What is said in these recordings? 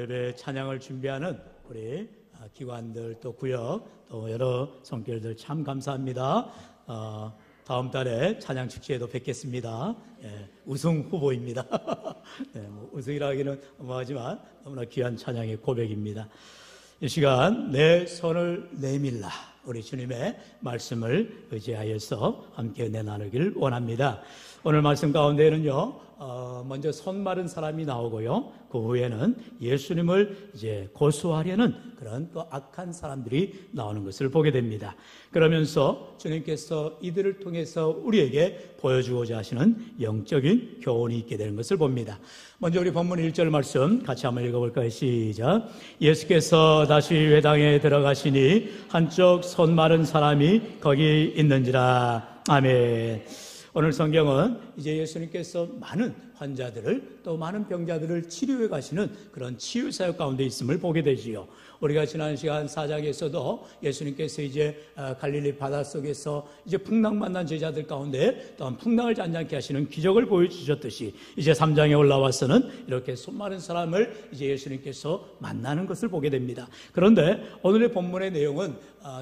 예배 찬양을 준비하는 우리 기관들 또 구역 또 여러 성결들 참 감사합니다. 다음 달에 찬양 축제에도 뵙겠습니다. 우승 후보입니다. 우승이라 하기는 너무하지만 너무나 귀한 찬양의 고백입니다. 이 시간 내 손을 내밀라, 우리 주님의 말씀을 의지하여서 함께 나누길 원합니다. 오늘 말씀 가운데는요, 먼저 손 마른 사람이 나오고요, 그 후에는 예수님을 이제 고소하려는 그런 또 악한 사람들이 나오는 것을 보게 됩니다. 그러면서 주님께서 이들을 통해서 우리에게 보여주고자 하시는 영적인 교훈이 있게 되는 것을 봅니다. 먼저 우리 본문 1절 말씀 같이 한번 읽어볼까요? 시작. 예수께서 다시 회당에 들어가시니 한쪽 손 마른 사람이 거기 있는지라. 아멘. 오늘 성경은 이제 예수님께서 많은 환자들을 또 많은 병자들을 치료해 가시는 그런 치유사역 가운데 있음을 보게 되지요. 우리가 지난 시간 4장에서도 예수님께서 이제 갈릴리 바닷속에서 이제 풍랑 만난 제자들 가운데 또한 풍랑을 잔잔케 하시는 기적을 보여주셨듯이 이제 3장에 올라와서는 이렇게 손 마른 사람을 이제 예수님께서 만나는 것을 보게 됩니다. 그런데 오늘의 본문의 내용은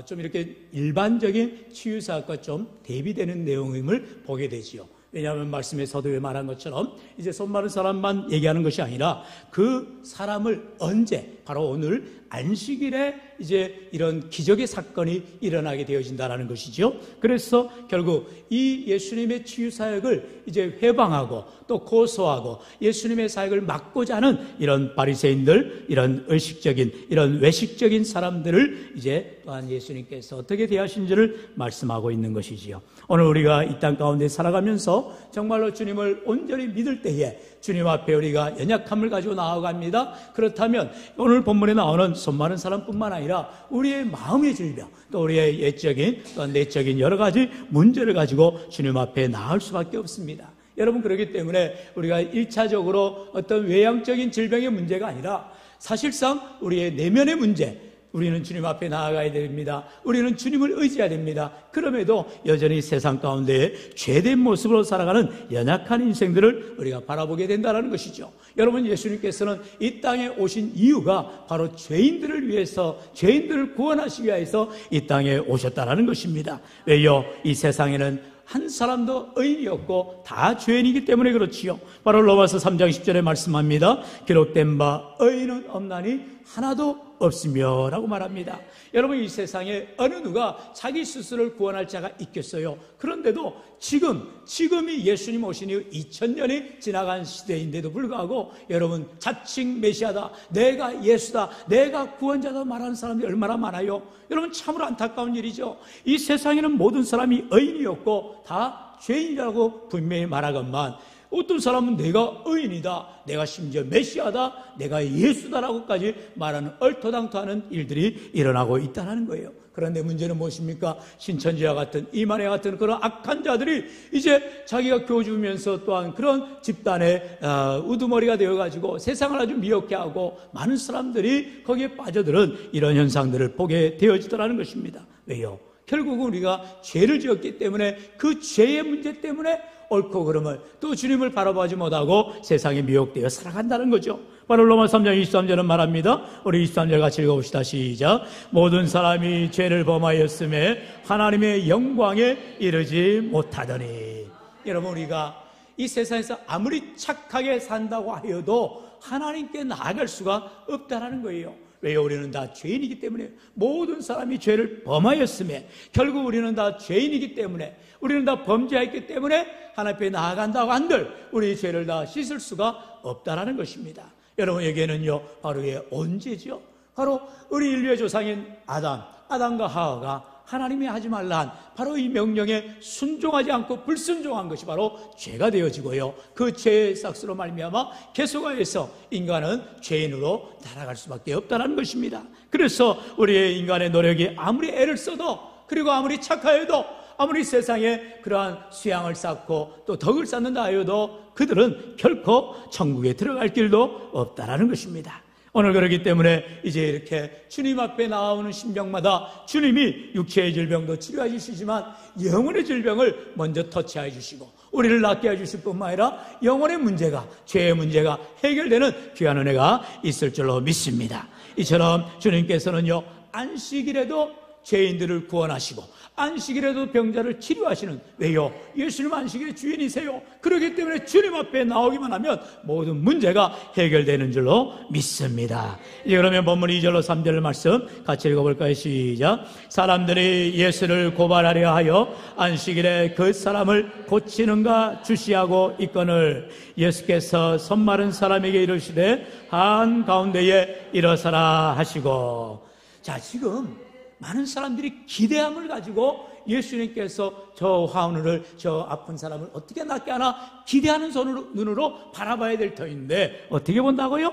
좀 이렇게 일반적인 치유사역과 좀 대비되는 내용임을 보게 되지요. 왜냐하면 말씀에 서두에 말한 것처럼 이제 손 마른 사람만 얘기하는 것이 아니라 그 사람을 언제, 바로 오늘 안식일에 이제 이런 기적의 사건이 일어나게 되어진다는 것이죠. 그래서 결국 이 예수님의 치유 사역을 이제 회방하고 또 고소하고 예수님의 사역을 막고자 하는 이런 바리새인들, 이런 의식적인, 이런 외식적인 사람들을 이제 또한 예수님께서 어떻게 대하신지를 말씀하고 있는 것이지요. 오늘 우리가 이 땅 가운데 살아가면서 정말로 주님을 온전히 믿을 때에 주님 앞에 우리가 연약함을 가지고 나아갑니다. 그렇다면 오늘 본문에 나오는 손 마른 사람뿐만 아니라 우리의 마음의 질병, 또 우리의 예적인 또 내적인 여러 가지 문제를 가지고 주님 앞에 나올 수밖에 없습니다. 여러분, 그렇기 때문에 우리가 1차적으로 어떤 외향적인 질병의 문제가 아니라 사실상 우리의 내면의 문제, 우리는 주님 앞에 나아가야 됩니다. 우리는 주님을 의지해야 됩니다. 그럼에도 여전히 세상 가운데 죄된 모습으로 살아가는 연약한 인생들을 우리가 바라보게 된다는 것이죠. 여러분, 예수님께서는 이 땅에 오신 이유가 바로 죄인들을 위해서, 죄인들을 구원하시기 위해서 이 땅에 오셨다는 것입니다. 왜요? 이 세상에는 한 사람도 의인이 없고 다 죄인이기 때문에 그렇지요. 바로 로마서 3장 10절에 말씀합니다. 기록된 바 의인은 없나니 하나도 없으며 라고 말합니다. 여러분, 이 세상에 어느 누가 자기 스스로를 구원할 자가 있겠어요? 그런데도 지금이 예수님 오신 이후 2000년이 지나간 시대인데도 불구하고 여러분, 자칭 메시아다, 내가 예수다, 내가 구원자다 말하는 사람들이 얼마나 많아요? 여러분, 참으로 안타까운 일이죠. 이 세상에는 모든 사람이 의인이었고 다 죄인이라고 분명히 말하건만 어떤 사람은 내가 의인이다, 내가 심지어 메시아다, 내가 예수다라고까지 말하는 얼토당토하는 일들이 일어나고 있다는 거예요. 그런데 문제는 무엇입니까? 신천지와 같은, 이만희 같은 그런 악한 자들이 이제 자기가 교주면서 또한 그런 집단의 우두머리가 되어가지고 세상을 아주 미혹해 하고 많은 사람들이 거기에 빠져들은 이런 현상들을 보게 되어지더라는 것입니다. 왜요? 결국은 우리가 죄를 지었기 때문에 그 죄의 문제 때문에 옳고 그름을 또 주님을 바라보지 못하고 세상에 미혹되어 살아간다는 거죠. 바로 로마 3장 23절은 말합니다. 우리 23절 같이 읽어봅시다. 시작. 모든 사람이 죄를 범하였음에 하나님의 영광에 이르지 못하더니. 여러분, 우리가 이 세상에서 아무리 착하게 산다고 하여도 하나님께 나아갈 수가 없다는 거예요. 왜요? 우리는 다 죄인이기 때문에, 모든 사람이 죄를 범하였음에, 결국 우리는 다 죄인이기 때문에, 우리는 다 범죄했기 때문에 하나님 앞에 나아간다고 한들 우리 죄를 다 씻을 수가 없다라는 것입니다. 여러분에게는요, 바로 언제죠? 바로 우리 인류의 조상인 아담과 하와가 하나님이 하지 말라 한 바로 이 명령에 순종하지 않고 불순종한 것이 바로 죄가 되어지고요, 그 죄의 삭스로 말미암아 계속하여서 인간은 죄인으로 날아갈 수밖에 없다는 것입니다. 그래서 우리의 인간의 노력이 아무리 애를 써도, 그리고 아무리 착하여도, 아무리 세상에 그러한 수양을 쌓고 또 덕을 쌓는다 하여도 그들은 결코 천국에 들어갈 길도 없다라는 것입니다. 오늘 그렇기 때문에 이제 이렇게 주님 앞에 나오는 신병마다 주님이 육체의 질병도 치료해 주시지만 영혼의 질병을 먼저 터치해 주시고 우리를 낫게 해 주실 뿐만 아니라 영혼의 문제가, 죄의 문제가 해결되는 귀한 은혜가 있을 줄로 믿습니다. 이처럼 주님께서는요, 안식일에도 죄인들을 구원하시고 안식일에도 병자를 치료하시는, 왜요? 예수님 안식일의 주인이세요. 그렇기 때문에 주님 앞에 나오기만 하면 모든 문제가 해결되는 줄로 믿습니다. 이제 그러면 본문 2절로 3절 말씀 같이 읽어볼까요? 시작. 사람들이 예수를 고발하려 하여 안식일에 그 사람을 고치는가 주시하고 있거늘 예수께서 손 마른 사람에게 이르시되 한가운데에 일어서라 하시고. 자, 지금 많은 사람들이 기대함을 가지고 예수님께서 저 화원을, 저 아픈 사람을 어떻게 낫게 하나 기대하는 눈으로 바라봐야 될 터인데 어떻게 본다고요?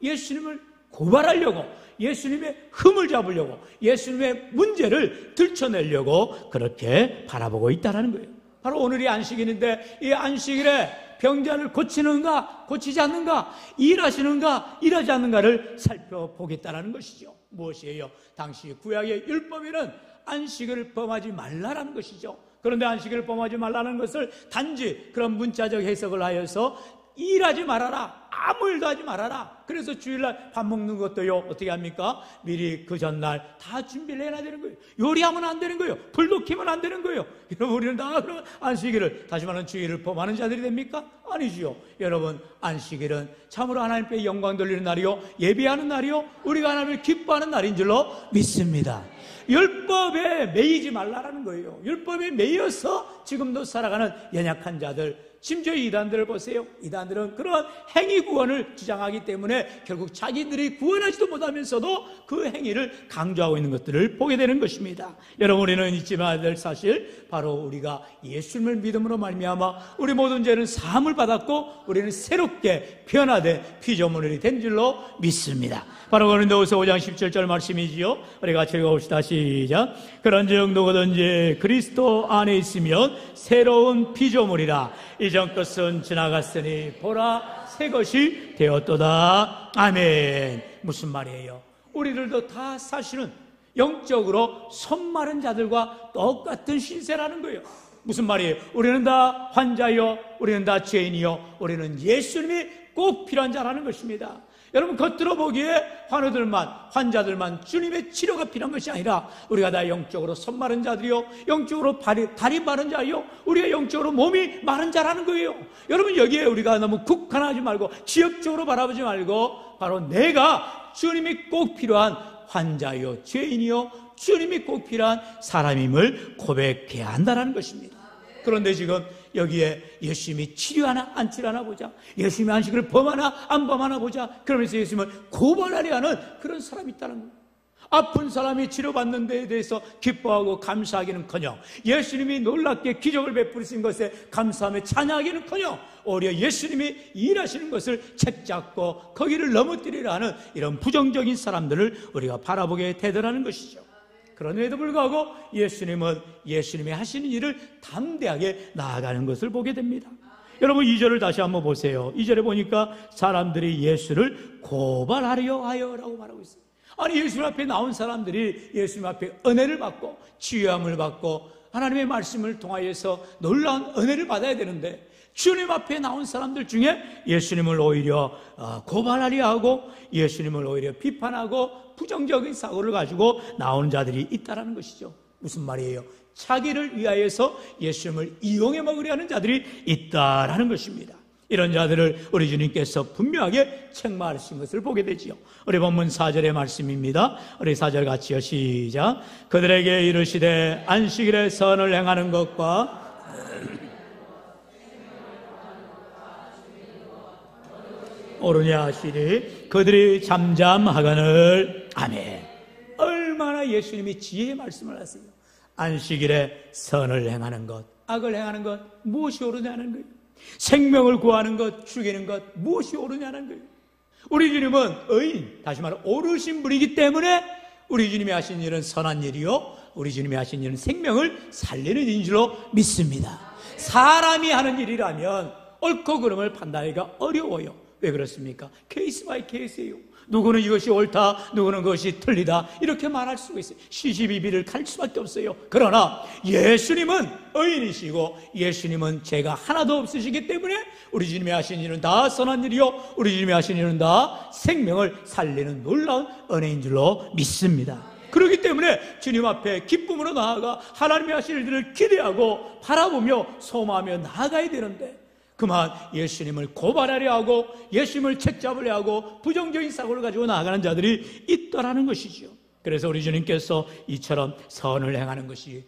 예수님을 고발하려고, 예수님의 흠을 잡으려고, 예수님의 문제를 들춰내려고 그렇게 바라보고 있다는 거예요. 바로 오늘이 안식일인데 이 안식일에 병자를 고치는가 고치지 않는가, 일하시는가 일하지 않는가를 살펴보겠다는 것이죠. 무엇이에요? 당시 구약의 율법에는 안식을 범하지 말라라는 것이죠. 그런데 안식을 범하지 말라는 것을 단지 그런 문자적 해석을 하여서 일하지 말아라, 아무 일도 하지 말아라. 그래서 주일날 밥 먹는 것도요, 어떻게 합니까? 미리 그 전날 다 준비를 해야 되는 거예요. 요리하면 안 되는 거예요. 불도 켜면 안 되는 거예요. 여러분, 우리는 다 그런 안식일을, 다시 말하는 주일을 범하는 자들이 됩니까? 아니지요. 여러분, 안식일은 참으로 하나님께 영광 돌리는 날이요, 예배하는 날이요, 우리가 하나님을 기뻐하는 날인 줄로 믿습니다. 율법에 매이지 말라라는 거예요. 율법에 매여서 지금도 살아가는 연약한 자들, 심지어 이단들을 보세요. 이단들은 그러한 행위 구원을 주장하기 때문에 결국 자기들이 구원하지도 못하면서도 그 행위를 강조하고 있는 것들을 보게 되는 것입니다. 여러분, 우리는 잊지 말아야 될 사실, 바로 우리가 예수님을 믿음으로 말미암아 우리 모든 죄는 사함을 받았고 우리는 새롭게 변화된 피조물이 된 줄로 믿습니다. 바로 고린도후서 5장 17절 말씀이지요. 우리 같이 읽어봅시다. 시작. 그런즉 누구든지 그리스도 안에 있으면 새로운 피조물이라. 이전 것은 지나갔으니 보라 새 것이 되었도다. 아멘. 무슨 말이에요? 우리들도 다 사실은 영적으로 손 마른 자들과 똑같은 신세라는 거예요. 무슨 말이에요? 우리는 다 환자요, 우리는 다 죄인이요, 우리는 예수님이 꼭 필요한 자라는 것입니다. 여러분, 겉으로 보기에 환자들만 주님의 치료가 필요한 것이 아니라 우리가 다 영적으로 손 마른 자들이요, 영적으로 다리 마른 자요, 우리가 영적으로 몸이 마른 자라는 거예요. 여러분, 여기에 우리가 너무 국한하지 말고 지역적으로 바라보지 말고 바로 내가 주님이 꼭 필요한 환자요, 죄인이요, 주님이 꼭 필요한 사람임을 고백해야 한다는 것입니다. 그런데 지금 여기에 예수님이 치료하나 안 치료하나 보자, 예수님이 안식을 범하나 안 범하나 보자, 그러면서 예수님을 고발하려 하는 그런 사람이 있다는 거예요. 아픈 사람이 치료받는 데에 대해서 기뻐하고 감사하기는커녕 예수님이 놀랍게 기적을 베푸신 것에 감사하며 찬양하기는커녕 오히려 예수님이 일하시는 것을 책잡고 거기를 넘어뜨리려 하는 이런 부정적인 사람들을 우리가 바라보게 되더라는 것이죠. 그럼에도 불구하고 예수님은 예수님이 하시는 일을 담대하게 나아가는 것을 보게 됩니다. 여러분, 2절을 다시 한번 보세요. 2절에 보니까 사람들이 예수를 고발하려 하여라고 말하고 있어요. 아니, 예수님 앞에 나온 사람들이 예수님 앞에 은혜를 받고 치유함을 받고 하나님의 말씀을 통하여서 놀라운 은혜를 받아야 되는데, 주님 앞에 나온 사람들 중에 예수님을 오히려 고발하려 하고 예수님을 오히려 비판하고 부정적인 사고를 가지고 나오는 자들이 있다는 것이죠. 무슨 말이에요? 자기를 위하여서 예수님을 이용해 먹으려 하는 자들이 있다라는 것입니다. 이런 자들을 우리 주님께서 분명하게 책망하신 것을 보게 되지요. 우리 본문 4절의 말씀입니다. 우리 4절 같이요. 시작. 그들에게 이르시되 안식일에 선을 행하는 것과 옳으냐 하시니 그들이 잠잠하거늘. 아멘. 얼마나 예수님이 지혜의 말씀을 하세요. 안식일에 선을 행하는 것, 악을 행하는 것, 무엇이 옳으냐는 거예요. 생명을 구하는 것, 죽이는 것, 무엇이 옳으냐는 거예요. 우리 주님은 의인, 다시 말해 옳으신 분이기 때문에 우리 주님이 하신 일은 선한 일이요, 우리 주님이 하신 일은 생명을 살리는 일인 줄로 믿습니다. 사람이 하는 일이라면 옳고 그름을 판단하기가 어려워요. 왜 그렇습니까? 케이스 바이 케이스예요. 누구는 이것이 옳다, 누구는 그것이 틀리다, 이렇게 말할 수가 있어요. 시시비비를 갈 수밖에 없어요. 그러나 예수님은 의인이시고 예수님은 죄가 하나도 없으시기 때문에 우리 주님이 하신 일은 다 선한 일이요, 우리 주님이 하신 일은 다 생명을 살리는 놀라운 은혜인 줄로 믿습니다. 그렇기 때문에 주님 앞에 기쁨으로 나아가 하나님이 하실 일들을 기대하고 바라보며 소망하며 나아가야 되는데, 그만 예수님을 고발하려 하고 예수님을 책잡으려 하고 부정적인 사고를 가지고 나아가는 자들이 있더라는 것이죠. 그래서 우리 주님께서 이처럼 선을 행하는 것이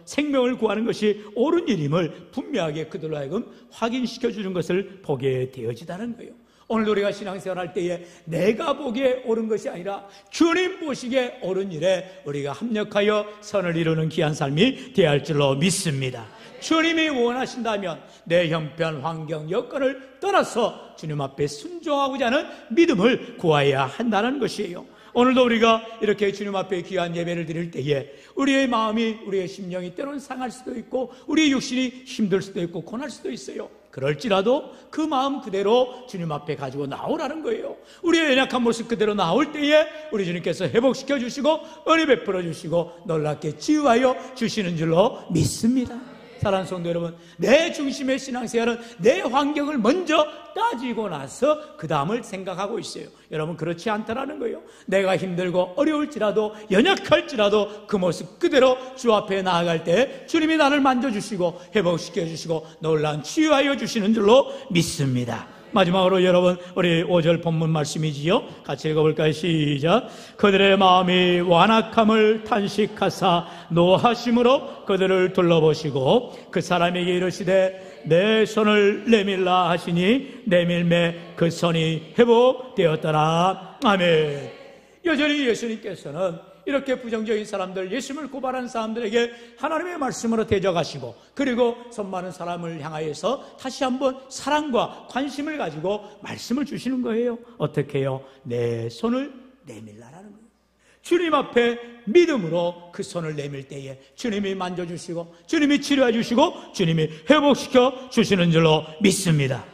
생명을 구하는 것이 옳은 일임을 분명하게 그들로 하여금 확인시켜 주는 것을 보게 되어지다는 거예요. 오늘 우리가 신앙생활할 때에 내가 보기에 옳은 것이 아니라 주님 보시기에 옳은 일에 우리가 합력하여 선을 이루는 귀한 삶이 되어야 할 줄로 믿습니다. 주님이 원하신다면 내 형편, 환경, 여건을 떠나서 주님 앞에 순종하고자 하는 믿음을 구해야 한다는 것이에요. 오늘도 우리가 이렇게 주님 앞에 귀한 예배를 드릴 때에 우리의 마음이, 우리의 심령이 때로는 상할 수도 있고 우리의 육신이 힘들 수도 있고 고날 수도 있어요. 그럴지라도 그 마음 그대로 주님 앞에 가지고 나오라는 거예요. 우리의 연약한 모습 그대로 나올 때에 우리 주님께서 회복시켜 주시고 은혜 베풀어 주시고 놀랍게 치유하여 주시는 줄로 믿습니다. 사랑하는 성도 여러분, 내 중심의 신앙생활은 내 환경을 먼저 따지고 나서 그 다음을 생각하고 있어요. 여러분, 그렇지 않다라는 거예요. 내가 힘들고 어려울지라도 연약할지라도 그 모습 그대로 주 앞에 나아갈 때 주님이 나를 만져주시고 회복시켜 주시고 놀라운 치유하여 주시는 줄로 믿습니다. 마지막으로 여러분, 우리 5절 본문 말씀이지요. 같이 읽어볼까요? 시작. 그들의 마음이 완악함을 탄식하사 노하심으로 그들을 둘러보시고 그 사람에게 이르시되 내 손을 내밀라 하시니 내밀매 그 손이 회복되었더라. 아멘. 여전히 예수님께서는 이렇게 부정적인 사람들, 예수님을 고발하는 사람들에게 하나님의 말씀으로 대적하시고 그리고 손 많은 사람을 향하여서 다시 한번 사랑과 관심을 가지고 말씀을 주시는 거예요. 어떻게 해요? 내 손을 내밀라라는 거예요. 주님 앞에 믿음으로 그 손을 내밀 때에 주님이 만져주시고 주님이 치료해 주시고 주님이 회복시켜 주시는 줄로 믿습니다.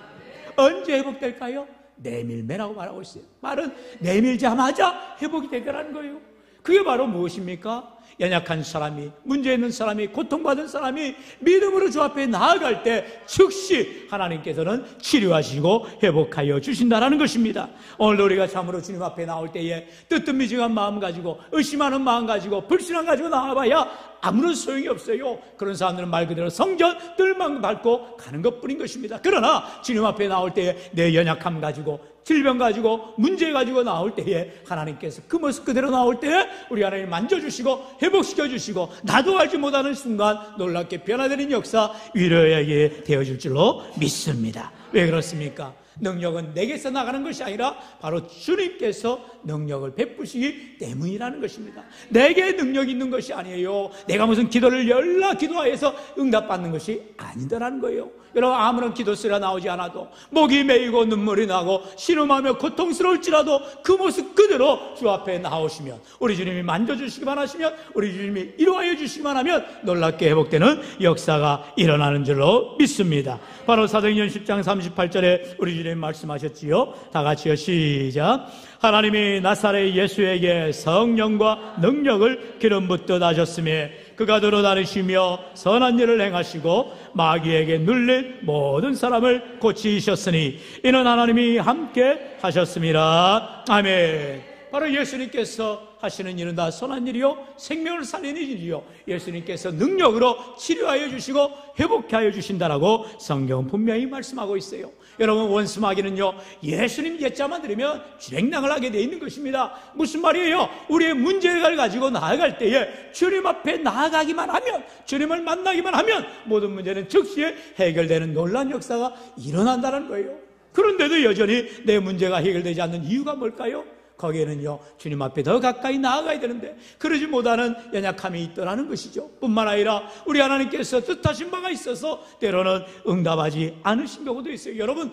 언제 회복될까요? 내밀매라고 말하고 있어요. 말은 내밀자마자 회복이 되더라는 거예요. 그게 바로 무엇입니까? 연약한 사람이, 문제 있는 사람이, 고통받은 사람이 믿음으로 주 앞에 나아갈 때 즉시 하나님께서는 치료하시고 회복하여 주신다는 것입니다. 오늘도 우리가 참으로 주님 앞에 나올 때에 뜨뜻미지근한 마음 가지고 의심하는 마음 가지고 불신앙 가지고 나와봐야 아무런 소용이 없어요. 그런 사람들은 말 그대로 성전 뜰만 밟고 가는 것뿐인 것입니다. 그러나 주님 앞에 나올 때에 내 연약함 가지고 질병 가지고 문제 가지고 나올 때에 하나님께서 그 모습 그대로 나올 때에 우리 하나님 만져주시고 회복시켜 주시고 나도 알지 못하는 순간 놀랍게 변화되는 역사 위로하게 되어줄 줄로 믿습니다. 왜 그렇습니까? 능력은 내게서 나가는 것이 아니라 바로 주님께서 능력을 베푸시기 때문이라는 것입니다. 내게 능력이 있는 것이 아니에요. 내가 무슨 기도를 열라 기도하여서 응답받는 것이 아니더라는 거예요. 여러분, 아무런 기도 소리가 나오지 않아도 목이 메이고 눈물이 나고 신음하며 고통스러울지라도 그 모습 그대로 주 앞에 나오시면 우리 주님이 만져주시기만 하시면 우리 주님이 이루하여 주시기만 하면 놀랍게 회복되는 역사가 일어나는 줄로 믿습니다. 바로 사도행전 10장 38절에 우리 주님 말씀하셨지요. 다 같이요. 시작. 하나님이 나사렛 예수에게 성령과 능력을 기름 붓듯 하셨으며 그가 들어다니시며 선한 일을 행하시고 마귀에게 눌린 모든 사람을 고치셨으니 이는 하나님이 함께 하셨습니다. 아멘. 바로 예수님께서 하시는 일은 다 선한 일이요 생명을 살리는 일이요 예수님께서 능력으로 치료하여 주시고 회복하여 주신다라고 성경은 분명히 말씀하고 있어요. 여러분, 원수마귀는요 예수님 예자만 들으면 주랭랑을 하게 되어 있는 것입니다. 무슨 말이에요? 우리의 문제를 가지고 나아갈 때에 주님 앞에 나아가기만 하면, 주님을 만나기만 하면 모든 문제는 즉시 해결되는 놀라운 역사가 일어난다는 거예요. 그런데도 여전히 내 문제가 해결되지 않는 이유가 뭘까요? 거기에는요 주님 앞에 더 가까이 나아가야 되는데 그러지 못하는 연약함이 있더라는 것이죠. 뿐만 아니라 우리 하나님께서 뜻하신 바가 있어서 때로는 응답하지 않으신 경우도 있어요. 여러분,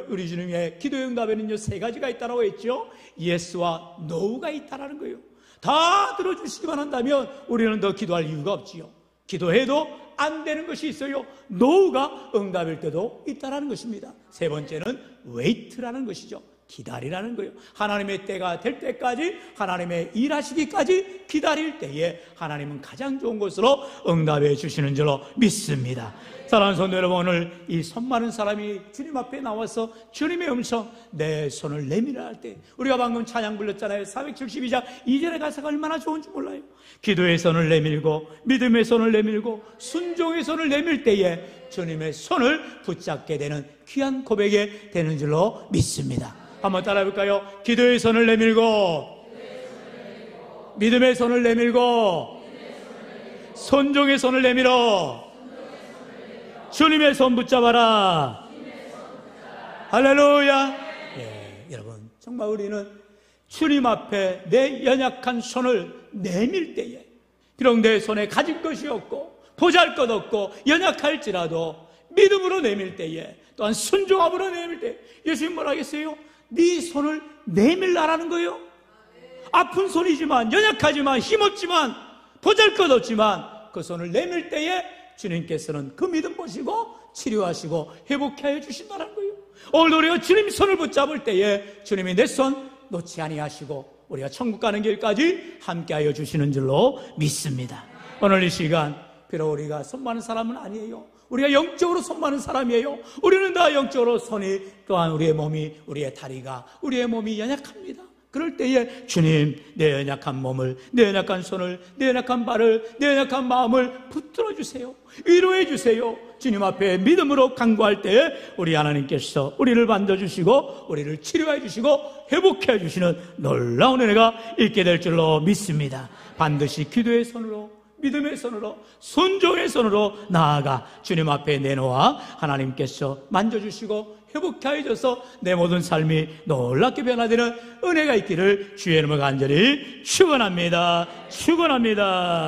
우리 주님의 기도의 응답에는요 3가지가 있다고 했죠. 예스와 노우가 있다라는 거예요. 다 들어주시기만 한다면 우리는 더 기도할 이유가 없지요. 기도해도 안 되는 것이 있어요. 노후가 응답일 때도 있다라는 것입니다. 세 번째는 웨이트라는 것이죠. 기다리라는 거예요. 하나님의 때가 될 때까지, 하나님의 일하시기까지 기다릴 때에 하나님은 가장 좋은 것으로 응답해 주시는 줄로 믿습니다. 사랑하는 성도 여러분, 오늘 이 손 많은 사람이 주님 앞에 나와서 주님의 음성, 내 손을 내밀어 할 때, 우리가 방금 찬양 불렀잖아요. 472장 2절의 가사가 얼마나 좋은지 몰라요. 기도의 손을 내밀고 믿음의 손을 내밀고 순종의 손을 내밀 때에 주님의 손을 붙잡게 되는 귀한 고백이 되는 줄로 믿습니다. 한번 따라해 볼까요? 기도의 손을 내밀고 믿음의 손을 내밀고 순종의 손을 내밀어 주님의 손 붙잡아라. 할렐루야. 여러분, 정말 우리는 주님 앞에 내 연약한 손을 내밀 때에, 비록 내 손에 가진 것이 없고 보잘것없고 연약할지라도 믿음으로 내밀 때에, 또한 순종함으로 내밀 때, 예수님 뭐라 하겠어요? 네 손을 내밀라라는 거예요. 아픈 손이지만, 연약하지만, 힘없지만, 보잘것없지만 그 손을 내밀 때에 주님께서는 그 믿음 보시고 치료하시고 회복해 하여 주신다는 거예요. 오늘 우리가 주님 손을 붙잡을 때에 주님이 내 손 놓지 아니하시고 우리가 천국 가는 길까지 함께 하여 주시는 줄로 믿습니다. 오늘 이 시간, 비록 우리가 손 많은 사람은 아니에요. 우리가 영적으로 손 많은 사람이에요. 우리는 다 영적으로 손이, 또한 우리의 몸이, 우리의 다리가, 우리의 몸이 연약합니다. 그럴 때에 주님, 내 연약한 몸을, 내 연약한 손을, 내 연약한 발을, 내 연약한 마음을 붙들어 주세요. 위로해 주세요. 주님 앞에 믿음으로 간구할 때에 우리 하나님께서 우리를 만져주시고 우리를 치료해 주시고 회복해 주시는 놀라운 은혜가 있게 될 줄로 믿습니다. 반드시 기도의 손으로, 믿음의 손으로, 순종의 손으로 나아가 주님 앞에 내놓아 하나님께서 만져주시고 회복하여 줘서 내 모든 삶이 놀랍게 변화되는 은혜가 있기를 주의 이름으로 간절히 축원합니다. 축원합니다.